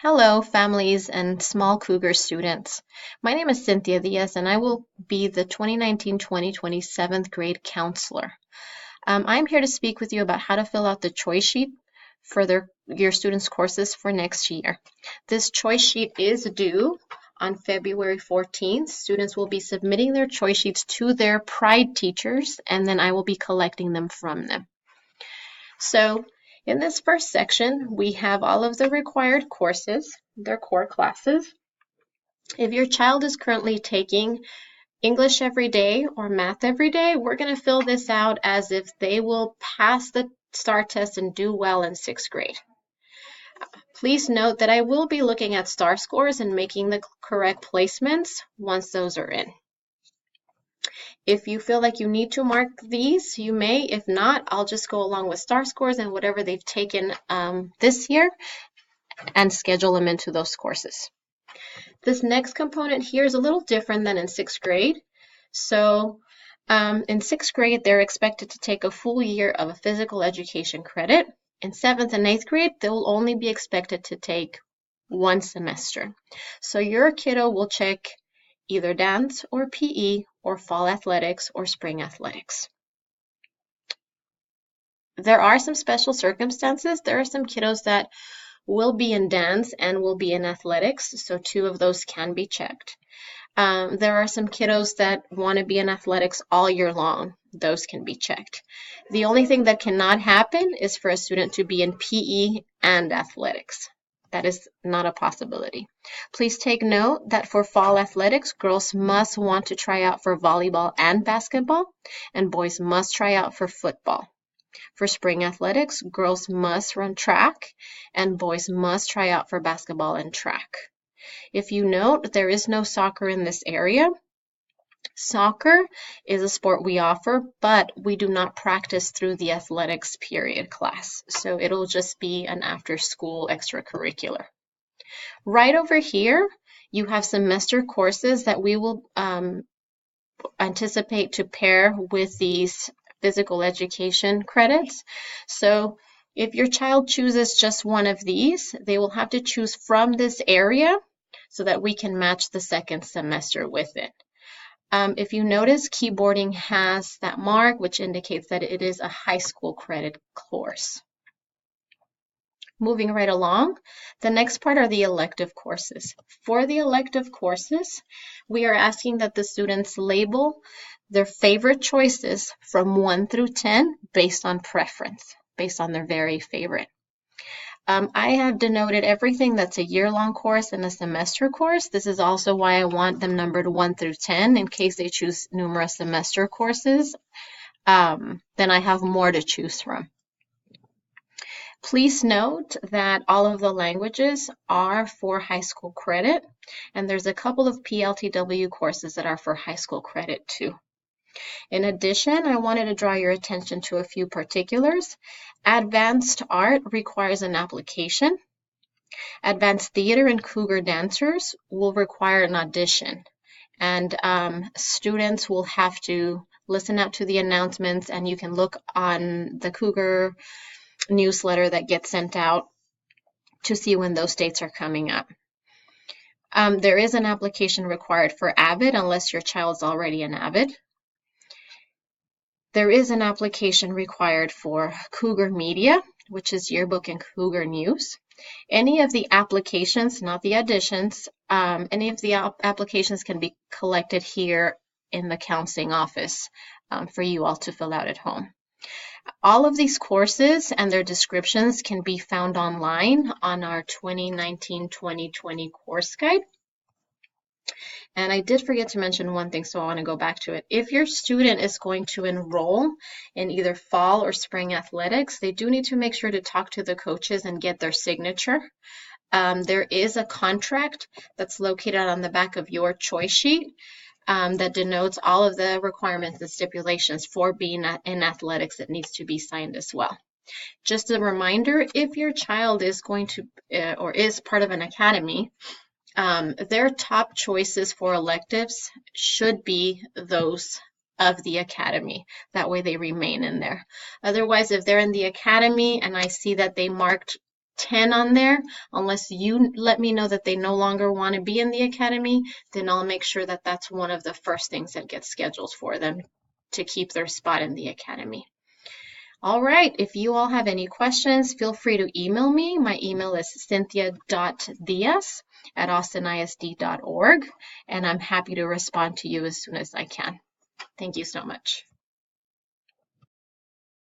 Hello, families and small Cougar students. My name is Cynthia Diaz, and I will be the 2019-2020 7th grade counselor. I'm here to speak with you about how to fill out the choice sheet for your students' courses for next year. This choice sheet is due on February 14th. Students will be submitting their choice sheets to their PRIDE teachers, and then I will be collecting them from them. So in this first section, we have all of the required courses, their core classes. If your child is currently taking English every day or math every day, we're going to fill this out as if they will pass the STAR test and do well in 6th grade. Please note that I will be looking at STAR scores and making the correct placements once those are in. If you feel like you need to mark these, you may. If not, I'll just go along with STAR scores and whatever they've taken this year and schedule them into those courses. This next component here is a little different than in 6th grade. So in 6th grade, they're expected to take a full year of a physical education credit. In 7th and 8th grade, they'll only be expected to take one semester. So your kiddo will check either dance or PE or fall athletics or spring athletics. There are some special circumstances. There are some kiddos that will be in dance and will be in athletics, so 2 of those can be checked. There are some kiddos that want to be in athletics all year long. Those can be checked. The only thing that cannot happen is for a student to be in PE and athletics. That is not a possibility. Please take note that for fall athletics, girls must want to try out for volleyball and basketball, and boys must try out for football. For spring athletics, girls must run track, and boys must try out for basketball and track. If you note, there is no soccer in this area. Soccer is a sport we offer, but we do not practice through the athletics period class. So it'll just be an after-school extracurricular. Right over here, you have semester courses that we will anticipate to pair with these physical education credits. So if your child chooses just one of these, they will have to choose from this area so that we can match the second semester with it. If you notice, keyboarding has that mark, which indicates that it is a high school credit course. Moving right along, the next part are the elective courses. For the elective courses, we are asking that the students label their favorite choices from 1 through 10 based on preference, based on their very favorite. I have denoted everything that's a year-long course and a semester course. This is also why I want them numbered 1 through 10 in case they choose numerous semester courses. Then I have more to choose from. Please note that all of the languages are for high school credit, and there's a couple of PLTW courses that are for high school credit too. In addition, I wanted to draw your attention to a few particulars. Advanced art requires an application. Advanced theater and Cougar dancers will require an audition. And students will have to listen out to the announcements, and you can look on the Cougar newsletter that gets sent out to see when those dates are coming up. There is an application required for AVID unless your child's already an AVID. There is an application required for Cougar Media, which is yearbook and Cougar News. Any of the applications, not the additions, any of the applications can be collected here in the counseling office for you all to fill out at home. All of these courses and their descriptions can be found online on our 2019-2020 course guide. And I did forget to mention one thing, so I want to go back to it. If your student is going to enroll in either fall or spring athletics, they do need to make sure to talk to the coaches and get their signature. There is a contract that's located on the back of your choice sheet that denotes all of the requirements and stipulations for being in athletics. It needs to be signed as well. Just a reminder, if your child is going to or is part of an academy, their top choices for electives should be those of the academy. That way they remain in there. Otherwise, if they're in the academy and I see that they marked 10 on there, unless you let me know that they no longer want to be in the academy, then I'll make sure that that's one of the first things that gets scheduled for them to keep their spot in the academy. All right, if you all have any questions, feel free to email me. My email is cynthia.diaz@austinisd.org, and I'm happy to respond to you as soon as I can. Thank you so much.